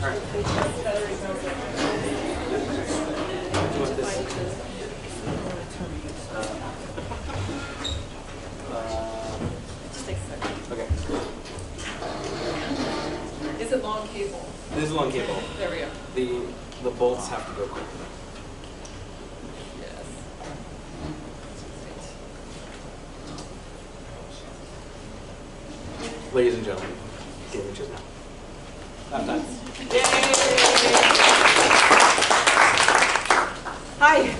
right. Do you want this? Just take a second. Okay. Is it long cable? This is a long cable. There we go. The bolts have to go quick. Yes. Ladies and gentlemen, Civic Chisnell. Baptized. Yay! Hi.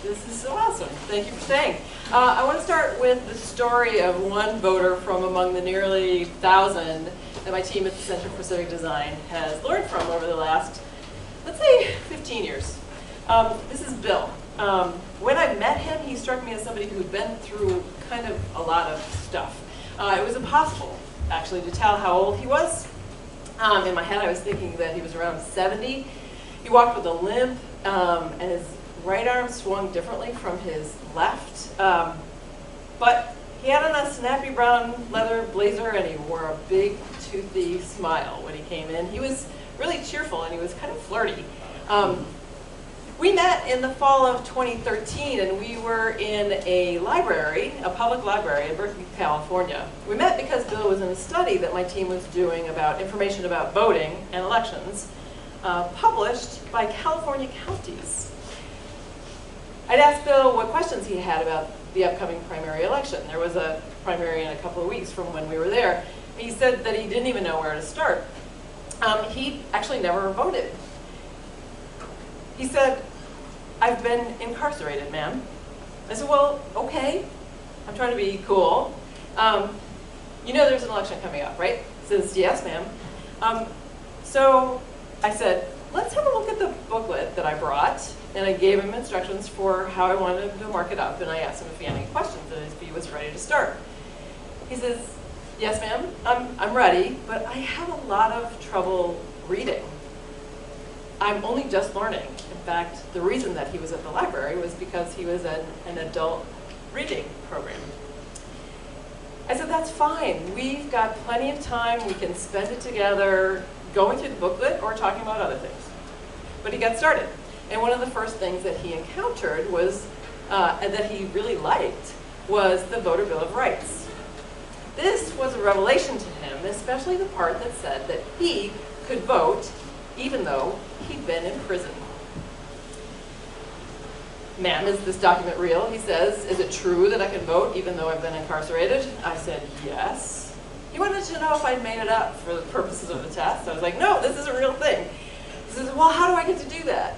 This is so awesome. Thank you for staying. I want to start with the story of one voter from among the nearly 1,000 that my team at the Center for Civic Design has learned from over the last, let's say, 15 years. This is Bill. When I met him, he struck me as somebody who'd been through kind of a lot of stuff. It was impossible, actually, to tell how old he was. In my head, I was thinking that he was around 70. He walked with a limp, and his right arm swung differently from his left. But he had on a snappy brown leather blazer, and he wore a big, toothy smile when he came in. He was really cheerful, and he was kind of flirty. We met in the fall of 2013, and we were in a library, a public library in Berkeley, California. We met because Bill was in a study that my team was doing about information about voting and elections, published by California counties. I'd asked Bill what questions he had about the upcoming primary election. There was a primary in a couple of weeks from when we were there. He said that he didn't even know where to start. He actually never voted. He said, "I've been incarcerated, ma'am." I said, "Well, okay. I'm trying to be cool. You know there's an election coming up, right?" He says, "Yes, ma'am." So I said, "Let's have a look at the booklet that I brought." And I gave him instructions for how I wanted him to mark it up. And I asked him if he had any questions and if he was ready to start. He says, "Yes, ma'am. I'm ready, but I have a lot of trouble reading. I'm only just learning." In fact, the reason that he was at the library was because he was in an adult reading program. I said, "That's fine. We've got plenty of time. We can spend it together going through the booklet or talking about other things." But he got started. And one of the first things that he encountered was, and that he really liked, was the Voter Bill of Rights. This was a revelation to him, especially the part that said that he could vote even though he'd been in prison. "Ma'am, is this document real?" He says. "Is it true that I can vote even though I've been incarcerated?" I said, "Yes." He wanted to know if I'd made it up for the purposes of the test. I was like, "No, this is a real thing." He says, "Well, how do I get to do that?"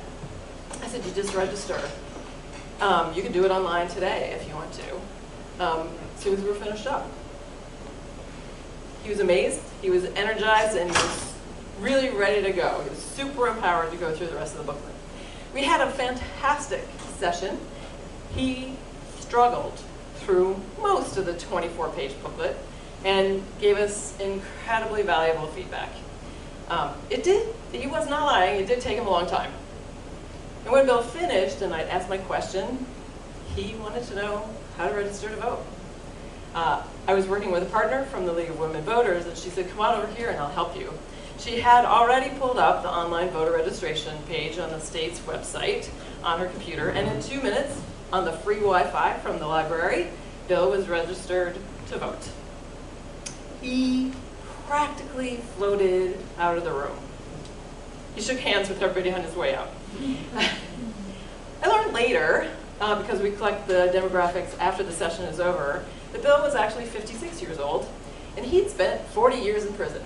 I said, "You just register. You can do it online today if you want to," as soon as we were finished up. He was amazed, he was energized, and he was really ready to go. He was super empowered to go through the rest of the booklet. We had a fantastic session. He struggled through most of the 24-page booklet and gave us incredibly valuable feedback. He was not lying, it did take him a long time. And when Bill finished and I'd asked my question, he wanted to know how to register to vote. I was working with a partner from the League of Women Voters, and she said, "Come on over here and I'll help you." She had already pulled up the online voter registration page on the state's website on her computer, and in 2 minutes, on the free Wi-Fi from the library, Bill was registered to vote. He practically floated out of the room. He shook hands with everybody on his way out. I learned later, because we collect the demographics after the session is over, that Bill was actually 56 years old, and he'd spent 40 years in prison.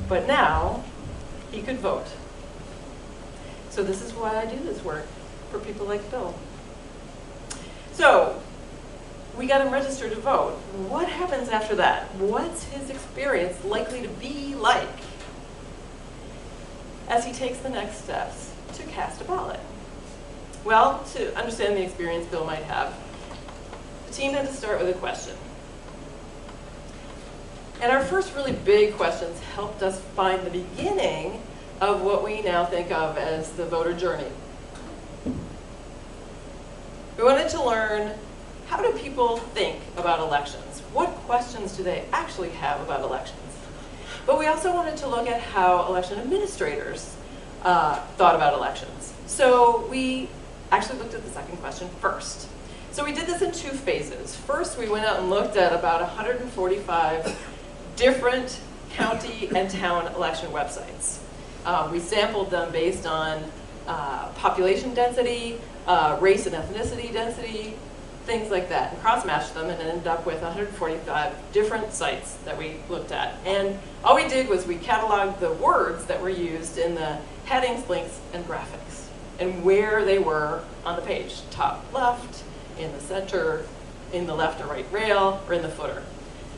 But now, he could vote. So this is why I do this work, for people like Bill. So, we got him registered to vote. What happens after that? What's his experience likely to be like as he takes the next steps to cast a ballot? Well, to understand the experience Bill might have, the team had to start with a question. And our first really big questions helped us find the beginning of what we now think of as the voter journey. We wanted to learn, how do people think about elections? What questions do they actually have about elections? But we also wanted to look at how election administrators thought about elections. So we actually looked at the second question first. So we did this in 2 phases. First, we went out and looked at about 145 different county and town election websites. We sampled them based on population density, race and ethnicity density, things like that, and cross-matched them and ended up with 145 different sites that we looked at. And all we did was we cataloged the words that were used in the headings, links, and graphics, and where they were on the page, top left, in the center, in the left or right rail, or in the footer.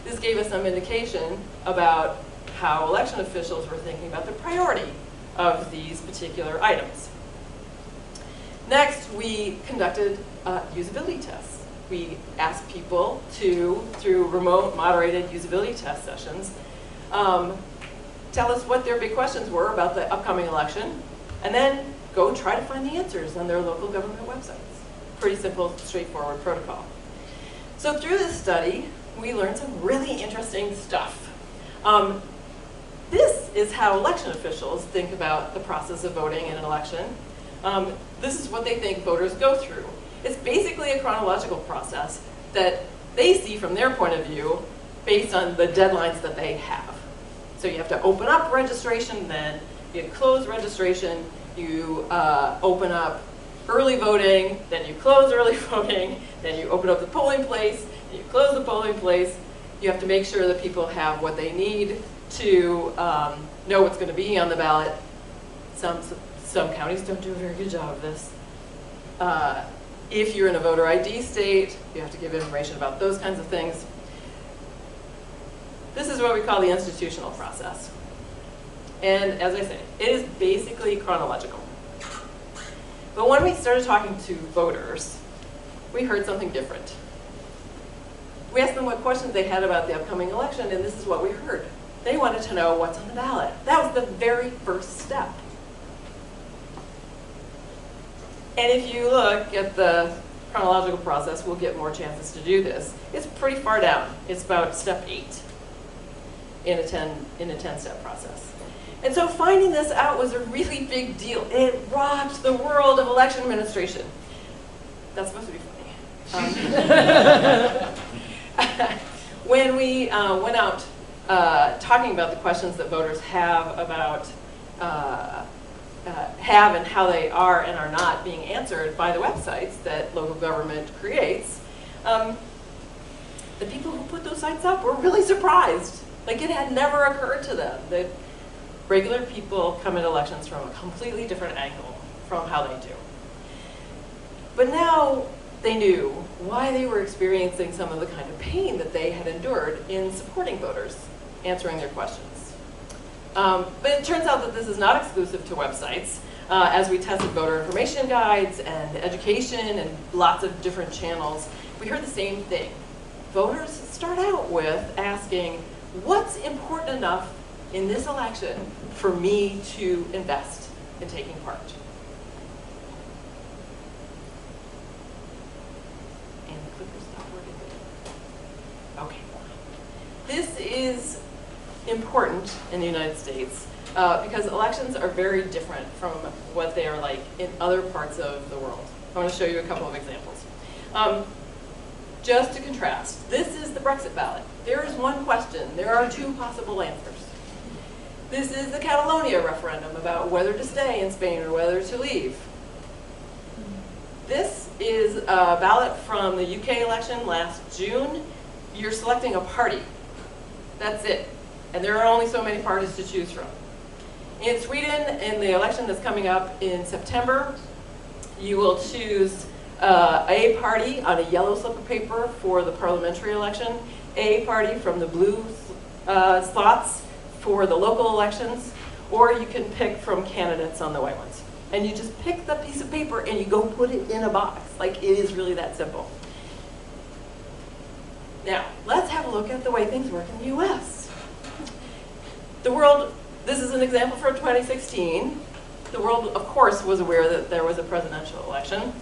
This gave us some indication about how election officials were thinking about the priority of these particular items. Next, we conducted usability tests. We asked people to, through remote moderated usability test sessions, tell us what their big questions were about the upcoming election, and then go try to find the answers on their local government websites. Pretty simple, straightforward protocol. So through this study, we learned some really interesting stuff. This is how election officials think about the process of voting in an election. This is what they think voters go through. It's basically a chronological process that they see from their point of view based on the deadlines that they have. So you have to open up registration, then you close registration, you open up early voting, then you close early voting, then you open up the polling place, then you close the polling place. You have to make sure that people have what they need to know what's going to be on the ballot. Some counties don't do a very good job of this. If you're in a voter ID state, you have to give information about those kinds of things. This is what we call the institutional process. And as I say, it is basically chronological. But when we started talking to voters, we heard something different. We asked them what questions they had about the upcoming election, and this is what we heard. They wanted to know what's on the ballot. That was the very first step. And if you look at the chronological process, we'll get more chances to do this. It's pretty far down. It's about step 8 in a 10-step process. And so finding this out was a really big deal. It rocked the world of election administration. That's supposed to be funny. When we went out talking about the questions that voters have about have and how they are and are not being answered by the websites that local government creates, the people who put those sites up were really surprised. Like, it had never occurred to them that regular people come at elections from a completely different angle from how they do. But now they knew why they were experiencing some of the kind of pain that they had endured in supporting voters, answering their questions. But it turns out that this is not exclusive to websites. As we tested voter information guides and education and lots of different channels, we heard the same thing. Voters start out with asking, what's important enough in this election for me to invest in taking part? And the clicker stopped working. Okay. This is important in the United States because elections are very different from what they are like in other parts of the world. I want to show you a couple of examples. Just to contrast, this is the Brexit ballot. There is one question. There are 2 possible answers. This is the Catalonia referendum about whether to stay in Spain or whether to leave. This is a ballot from the UK election last June. You're selecting a party. That's it. And there are only so many parties to choose from. In Sweden, in the election that's coming up in September, you will choose a party on a yellow slip of paper for the parliamentary election, a party from the blue slots for the local elections, or you can pick from candidates on the white ones. And you just pick the piece of paper and you go put it in a box. Like, it is really that simple. Now, let's have a look at the way things work in the US. The world, this is an example from 2016. The world, of course, was aware that there was a presidential election.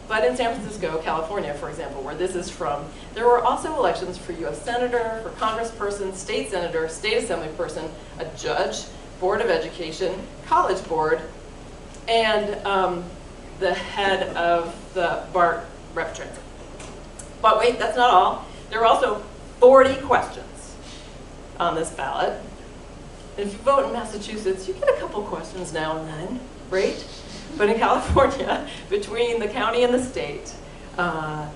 But in San Francisco, California, for example, where this is from, there were also elections for US Senator, for Congressperson, State Senator, State Assembly person, a judge, Board of Education, College Board, and the head of the BART Rep Transit. But wait, that's not all. There were also 40 questions on this ballot. And if you vote in Massachusetts, you get a couple questions now and then, right? But in California, between the county and the state,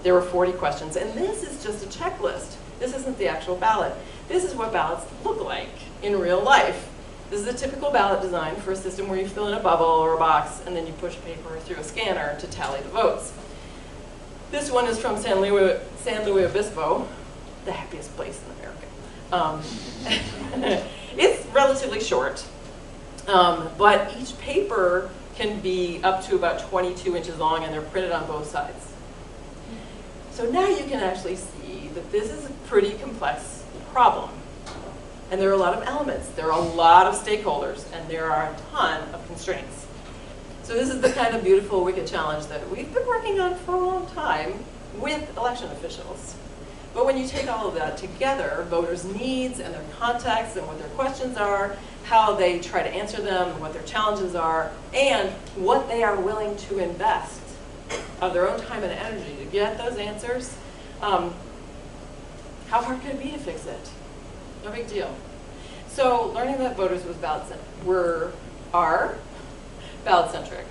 there were 40 questions. And this is just a checklist. This isn't the actual ballot. This is what ballots look like in real life. This is a typical ballot design for a system where you fill in a bubble or a box, and then you push paper through a scanner to tally the votes. This one is from San Luis Obispo, the happiest place in America. It's relatively short, but each paper can be up to about 22 inches long, and they're printed on both sides. So now you can actually see that this is a pretty complex problem. And there are a lot of elements, there are a lot of stakeholders, and there are a ton of constraints. So this is the kind of beautiful wicked challenge that we've been working on for a long time with election officials. But when you take all of that together, voters' needs and their contexts and what their questions are, how they try to answer them, what their challenges are, and what they are willing to invest of their own time and energy to get those answers, how hard could it be to fix it? No big deal. So learning that voters are ballot-centric,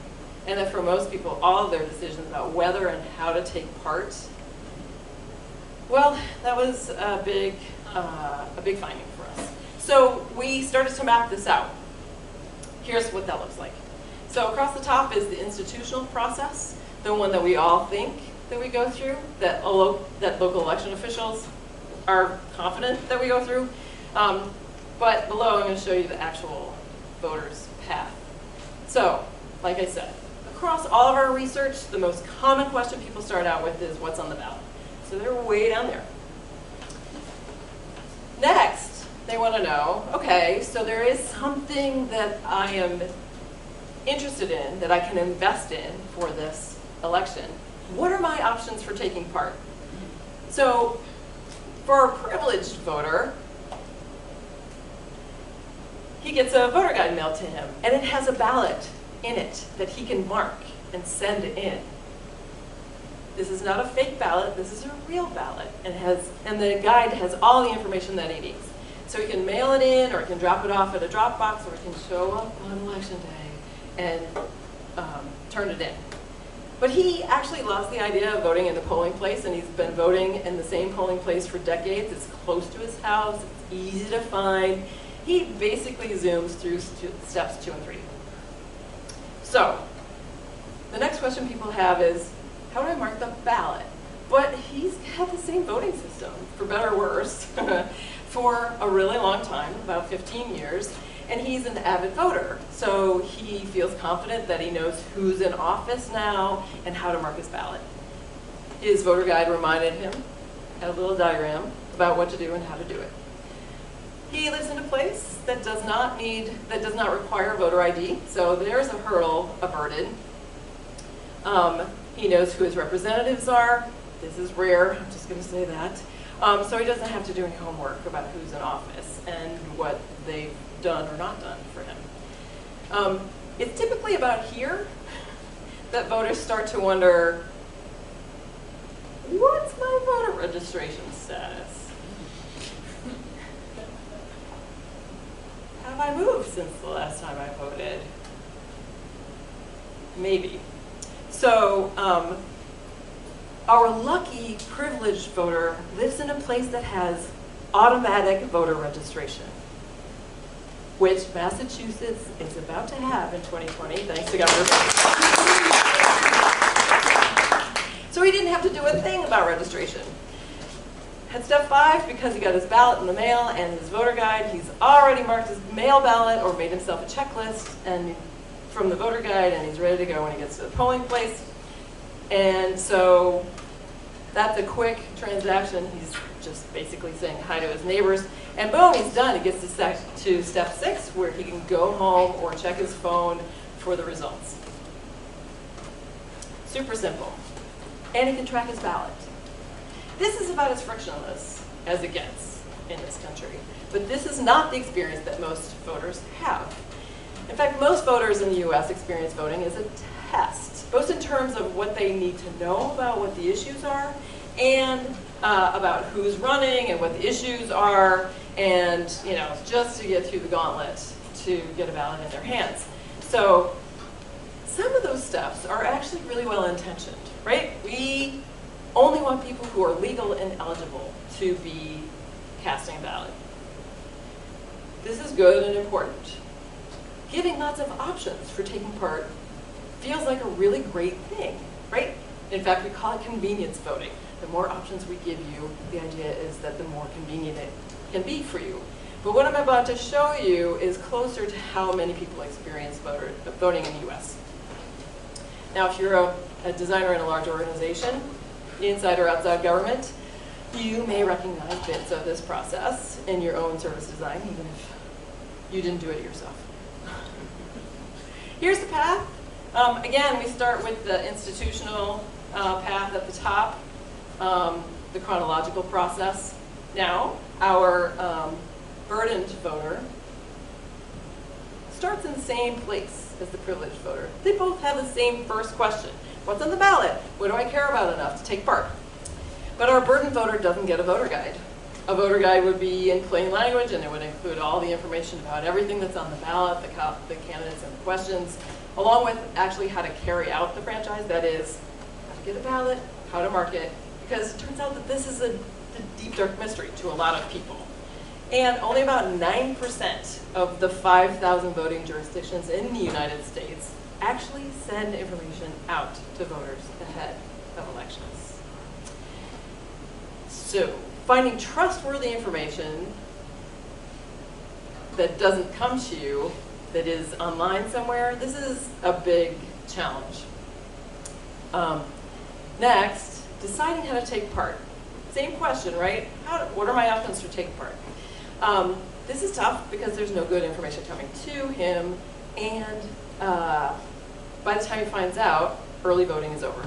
and that for most people, all of their decisions about whether and how to take part, well, that was a big finding for us. So we started to map this out. Here's what that looks like. So across the top is the institutional process, the one that we all think that we go through, that local election officials are confident that we go through. But below, I'm going to show you the actual voter's path. So, like I said, across all of our research, the most common question people start out with is, what's on the ballot? So they're way down there. Next, they want to know, okay, so there is something that I am interested in, that I can invest in for this election. What are my options for taking part? So, for a privileged voter, he gets a voter guide mailed to him, and it has a ballot in it that he can mark and send in. This is not a fake ballot, this is a real ballot, and the guide has all the information that he needs. So he can mail it in, or he can drop it off at a drop box, or he can show up on election day and turn it in. But he actually loves the idea of voting in the polling place, and he's been voting in the same polling place for decades. It's close to his house, it's easy to find. He basically zooms through steps 2 and 3. So, the next question people have is, how do I mark the ballot? But he's had the same voting system, for better or worse, for a really long time, about 15 years. And he's an avid voter, so he feels confident that he knows who's in office now and how to mark his ballot. His voter guide reminded him, had a little diagram about what to do and how to do it. He lives in a place that does not require voter ID, so there's a hurdle averted. He knows who his representatives are. This is rare, I'm just going to say that. So he doesn't have to do any homework about who's in office and what they've done or not done for him. It's typically about here that voters start to wonder, what's my voter registration status? Have I moved since the last time I voted? Maybe. So our lucky privileged voter lives in a place that has automatic voter registration, which Massachusetts is about to have in 2020, thanks to Governor Baker. So he didn't have to do a thing about registration. At step 5, because he got his ballot in the mail and his voter guide, he's already marked his mail ballot or made himself a checklist and from the voter guide, and he's ready to go when he gets to the polling place. And so that's a quick transaction. He's just basically saying hi to his neighbors. And boom, he's done. He gets to step 6, where he can go home or check his phone for the results. Super simple. and he can track his ballot. This is about as frictionless as it gets in this country. But this is not the experience that most voters have. In fact, most voters in the US experience voting as a test, both in terms of what they need to know about what the issues are, and about who's running and what the issues are, and just to get through the gauntlet to get a ballot in their hands. So some of those steps are actually really well intentioned, right? We only want people who are legal and eligible to be casting a ballot. This is good and important. Giving lots of options for taking part feels like a really great thing, right? In fact, we call it convenience voting. The more options we give you, the idea is that the more convenient it can be for you. But what I'm about to show you is closer to how many people experience voting in the US. Now, if you're a designer in a large organization, inside or outside government, you may recognize bits of this process in your own service design, even if you didn't do it yourself. Here's the path. Again, we start with the institutional path at the top, the chronological process. Now, our burdened voter starts in the same place as the privileged voter. They both have the same first question. What's on the ballot? What do I care about enough to take part? But our burdened voter doesn't get a voter guide. A voter guide would be in plain language, and it would include all the information about everything that's on the ballot, the candidates and the questions, along with actually how to carry out the franchise. That is, how to get a ballot, how to mark it, because it turns out that this is a deep, dark mystery to a lot of people. And only about 9% of the 5,000 voting jurisdictions in the United States actually send information out to voters ahead of elections. So, finding trustworthy information that doesn't come to you, that is online somewhere, this is a big challenge. Next, deciding how to take part. Same question, right? What are my options for taking part? This is tough because there's no good information coming to him, and by the time he finds out, early voting is over.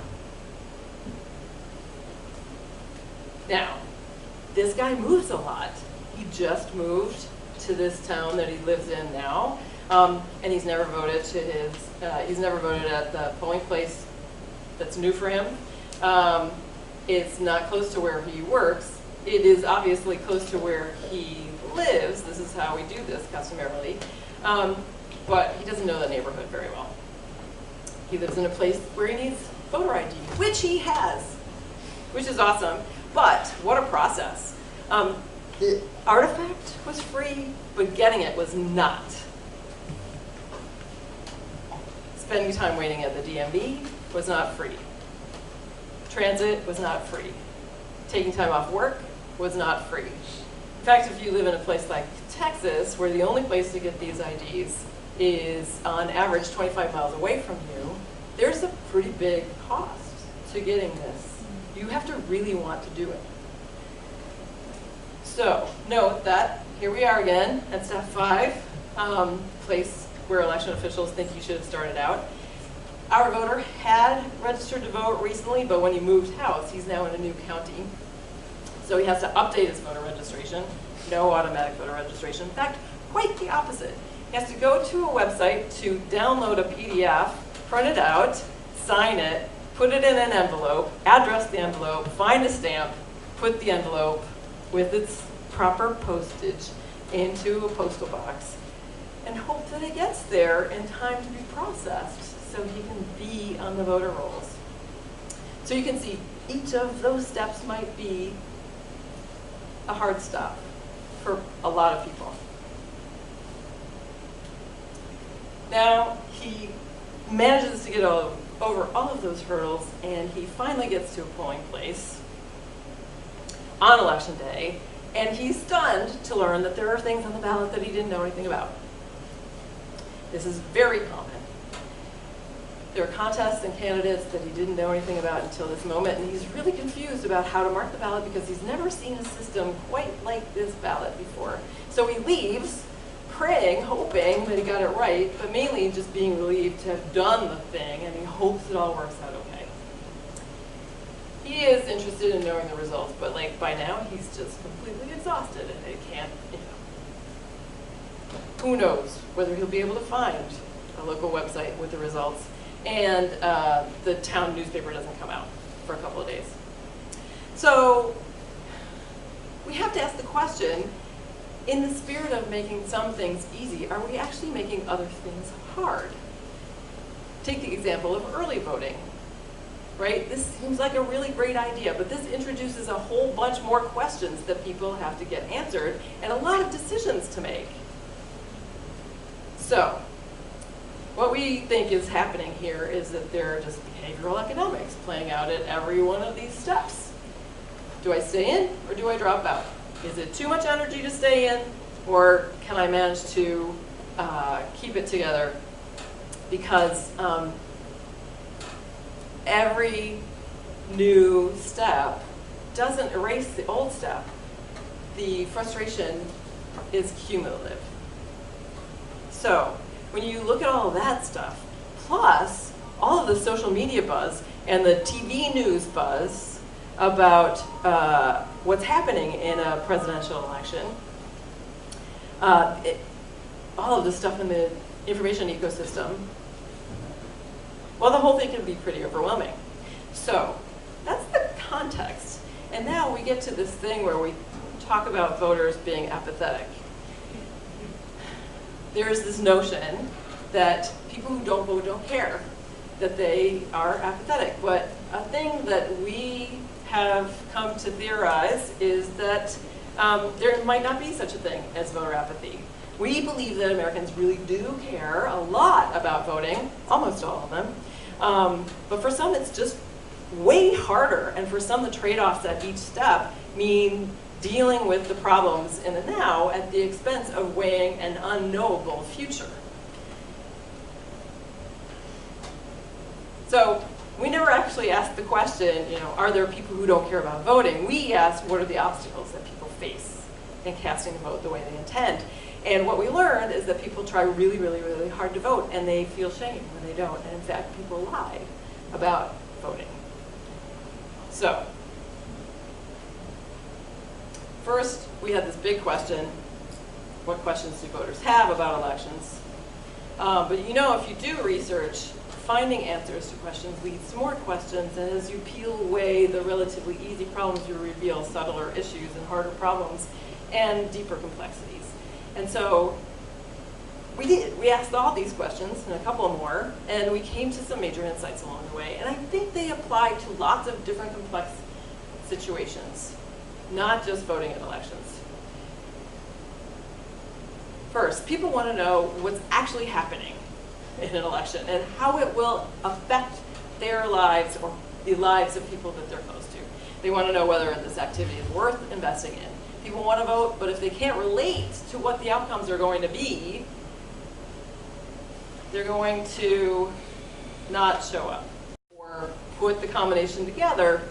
Now, this guy moves a lot. He just moved to this town that he lives in now, and he's never voted he's never voted at the polling place that's new for him. It's not close to where he works. It is obviously close to where he lives. This is how we do this customarily. But he doesn't know the neighborhood very well. He lives in a place where he needs voter ID, which he has, which is awesome. But what a process. The artifact was free, but getting it was not. Spending time waiting at the DMV was not free. Transit was not free. Taking time off work was not free. In fact, if you live in a place like Texas, where the only place to get these IDs is on average 25 miles away from you, there's a pretty big cost to getting this. You have to really want to do it. So note that here we are again at step 5, place where election officials think you should have started out. Our voter had registered to vote recently, but when he moved house, he's now in a new county. So he has to update his voter registration. No automatic voter registration. In fact, quite the opposite. He has to go to a website to download a PDF, print it out, sign it, put it in an envelope, address the envelope, find a stamp, put the envelope with its proper postage into a postal box, and hope that it gets there in time to be processed so he can be on the voter rolls. So you can see each of those steps might be a hard stop for a lot of people. Now, he manages to get over all of those hurdles, and he finally gets to a polling place on election day, and he's stunned to learn that there are things on the ballot that he didn't know anything about. This is very common. There are contests and candidates that he didn't know anything about until this moment, and he's really confused about how to mark the ballot because he's never seen a system quite like this ballot before. So he leaves, praying, hoping that he got it right, but mainly just being relieved to have done the thing, and he hopes it all works out okay. is interested in knowing the results, but like by now he's just completely exhausted and he can't, you know. Who knows whether he'll be able to find a local website with the results, and the town newspaper doesn't come out for a couple of days. So we have to ask the question, in the spirit of making some things easy, are we actually making other things hard? Take the example of early voting, right? This seems like a really great idea, but this introduces a whole bunch more questions that people have to get answered and a lot of decisions to make. So, what we think is happening here is that there are just behavioral economics playing out at every one of these steps. Do I stay in or do I drop out? Is it too much energy to stay in, or can I manage to keep it together? Because every new step doesn't erase the old step. The frustration is cumulative. So when you look at all of that stuff, plus all of the social media buzz and the TV news buzz about what's happening in a presidential election, all of the stuff in the information ecosystem, well, the whole thing can be pretty overwhelming. So that's the context. And now we get to this thing where we talk about voters being apathetic. There's this notion that people who don't vote don't care, that they are apathetic. But a thing that we have come to theorize is that there might not be such a thing as voter apathy. We believe that Americans really do care a lot about voting, almost all of them. But for some, it's just way harder. And for some, the trade-offs at each step mean dealing with the problems in the now at the expense of weighing an unknowable future. So we never actually asked the question, you know, are there people who don't care about voting? We asked, what are the obstacles that people face in casting a vote the way they intend? And what we learned is that people try really, really, really hard to vote, and they feel shame when they don't. And in fact, people lie about voting. So first, we had this big question: what questions do voters have about elections? But you know, if you do research, finding answers to questions leads to more questions, and as you peel away the relatively easy problems, you reveal subtler issues and harder problems and deeper complexities. And so we did. We asked all these questions and a couple more, and we came to some major insights along the way. And I think they apply to lots of different complex situations, not just voting in elections. First, people want to know what's actually happening in an election and how it will affect their lives or the lives of people that they're close to. They want to know whether this activity is worth investing in. People want to vote, but if they can't relate to what the outcomes are going to be, they're going to not show up or put the combination together.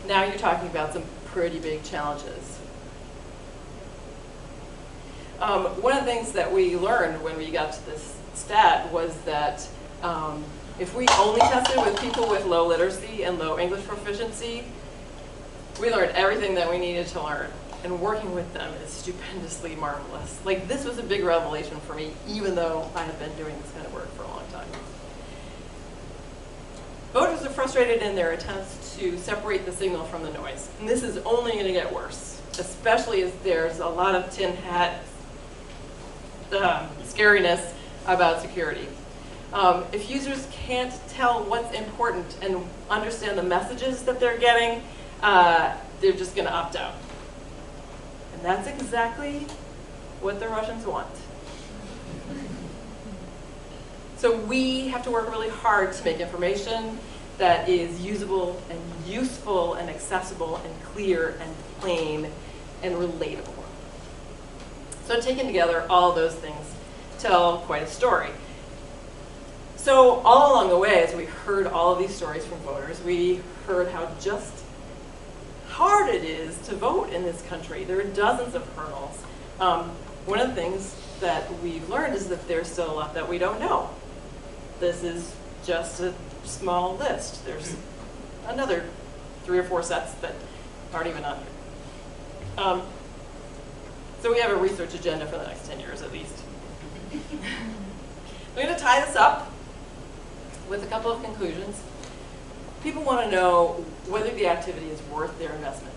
Now you're talking about some pretty big challenges. One of the things that we learned when we got to this stat was that if we only tested with people with low literacy and low English proficiency, we learned everything that we needed to learn. And working with them is stupendously marvelous. Like, this was a big revelation for me, even though I have been doing this kind of work for a long time. Voters are frustrated in their attempts to separate the signal from the noise. And this is only going to get worse, especially as there's a lot of tin hat scariness about security. If users can't tell what's important and understand the messages that they're getting, they're just going to opt out. And that's exactly what the Russians want. So we have to work really hard to make information that is usable and useful and accessible and clear and plain and relatable. So taken together, all those things tell quite a story. So all along the way, as we heard all of these stories from voters, we heard how just hard it is to vote in this country. There are dozens of hurdles. One of the things that we've learned is that there's still a lot that we don't know. This is just a small list. There's another 3 or 4 sets that aren't even on here. So we have a research agenda for the next 10 years at least. I'm going to tie this up with a couple of conclusions. People want to know whether the activity is worth their investment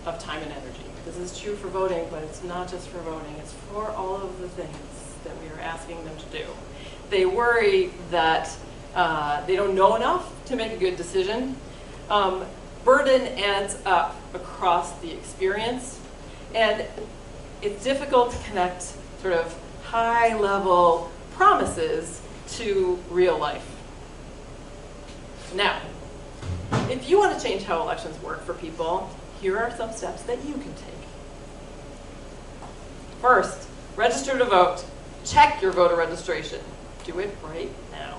of time and energy. This is true for voting, but it's not just for voting. It's for all of the things that we are asking them to do. They worry that they don't know enough to make a good decision. Burden adds up across the experience, and it's difficult to connect sort of high-level promises to real life. Now, if you want to change how elections work for people, here are some steps that you can take. First, register to vote. Check your voter registration. Do it right now.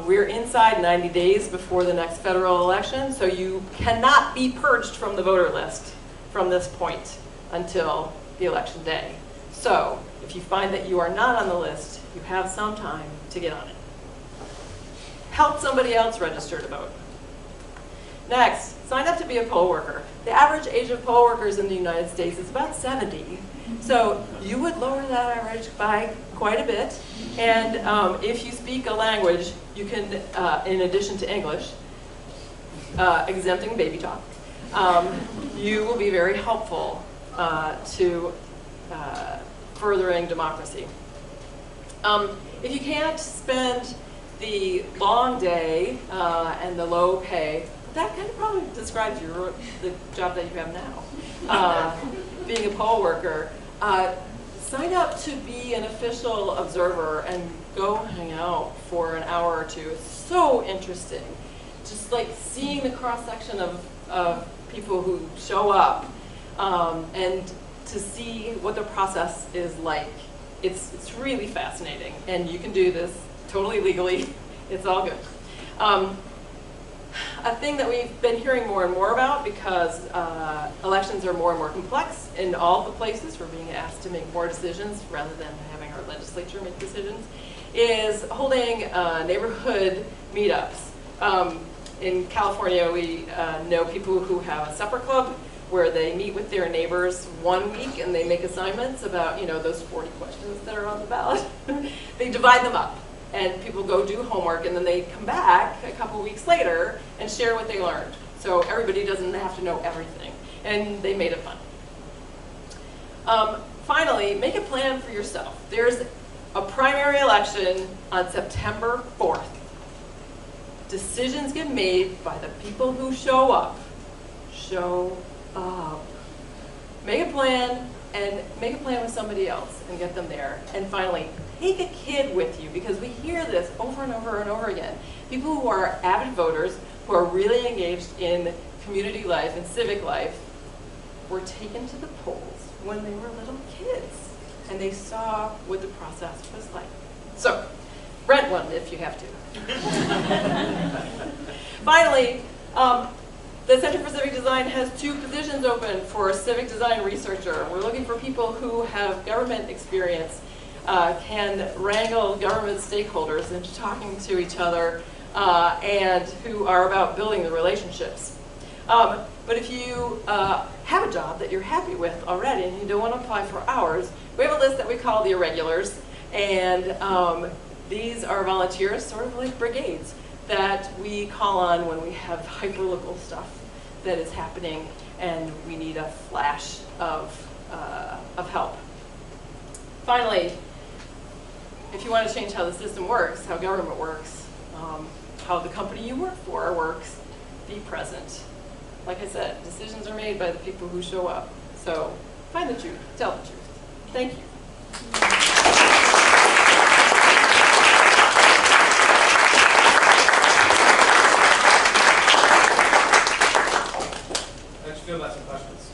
We're inside 90 days before the next federal election, so you cannot be purged from the voter list from this point until the election day. So if you find that you are not on the list, you have some time to get on it. Help somebody else register to vote. Next, sign up to be a poll worker. The average age of poll workers in the United States is about 70. So you would lower that average by quite a bit. And if you speak a language, you can, in addition to English, exempting baby talk, you will be very helpful to furthering democracy. If you can't spend the long day and the low pay, that kind of probably describes the job that you have now. Being a poll worker, sign up to be an official observer and go hang out for an hour or two. It's so interesting. Just like seeing the cross-section of people who show up and to see what the process is like. It's really fascinating, and you can do this totally legally. It's all good. A thing that we've been hearing more and more about, because elections are more and more complex in all the places, we're being asked to make more decisions rather than having our legislature make decisions, is holding neighborhood meetups. In California, we know people who have a supper club where they meet with their neighbors 1 week and they make assignments about, you know, those 40 questions that are on the ballot. They divide them up, and people go do homework, and then they come back a couple weeks later and share what they learned. So everybody doesn't have to know everything, and they made it fun. Finally, make a plan for yourself. There's a primary election on September 4th. Decisions get made by the people who show up. Show up. Make a plan, and make a plan with somebody else and get them there. And finally, take a kid with you, because we hear this over and over and over again. People who are avid voters, who are really engaged in community life and civic life, were taken to the polls when they were little kids, and they saw what the process was like. So, rent one if you have to. Finally, the Center for Civic Design has 2 positions open for a civic design researcher. We're looking for people who have government experience, can wrangle government stakeholders into talking to each other, and who are about building the relationships. But if you have a job that you're happy with already and you don't want to apply for hours, we have a list that we call the irregulars, and these are volunteers, sort of like brigades, that we call on when we have hyperlocal stuff that is happening and we need a flash of help. Finally, if you want to change how the system works, how government works, how the company you work for works, be present. Like I said, decisions are made by the people who show up. So find the truth, tell the truth. Thank you. How did you feel about some questions?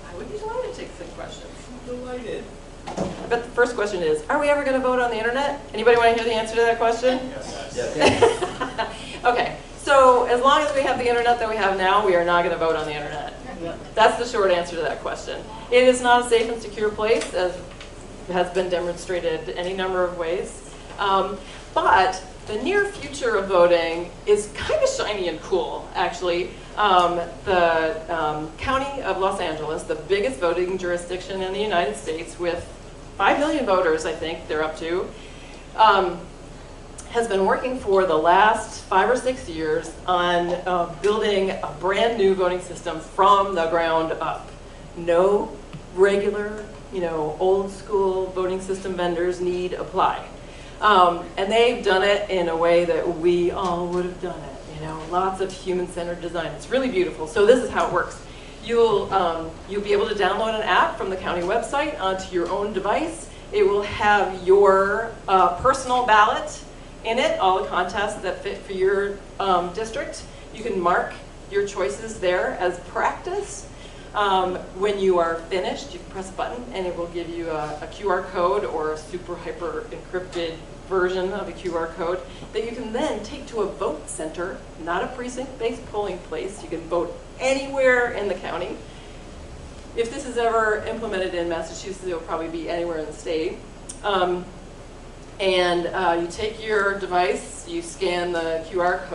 I would be delighted to take some questions. Delighted. I bet the first question is, are we ever going to vote on the internet? Anybody want to hear the answer to that question? Yes. Yes. Okay, so as long as we have the internet that we have now, we are not going to vote on the internet. That's the short answer to that question. It is not a safe and secure place, as has been demonstrated any number of ways. But the near future of voting is kind of shiny and cool, actually. The County of Los Angeles, the biggest voting jurisdiction in the United States with 5 million voters, I think they're up to, has been working for the last 5 or 6 years on building a brand new voting system from the ground up. No regular, old school voting system vendors need apply. And they've done it in a way that we all would have done it. Lots of human-centered design. It's really beautiful. So this is how it works. You'll be able to download an app from the county website onto your own device. It will have your personal ballot in it, all the contests that fit for your district. You can mark your choices there as practice. When you are finished, you can press a button and it will give you a QR code or a super hyper encrypted version of a QR code that you can then take to a vote center, not a precinct-based polling place. You can vote anywhere in the county. If this is ever implemented in Massachusetts, it will probably be anywhere in the state. You take your device, you scan the QR code.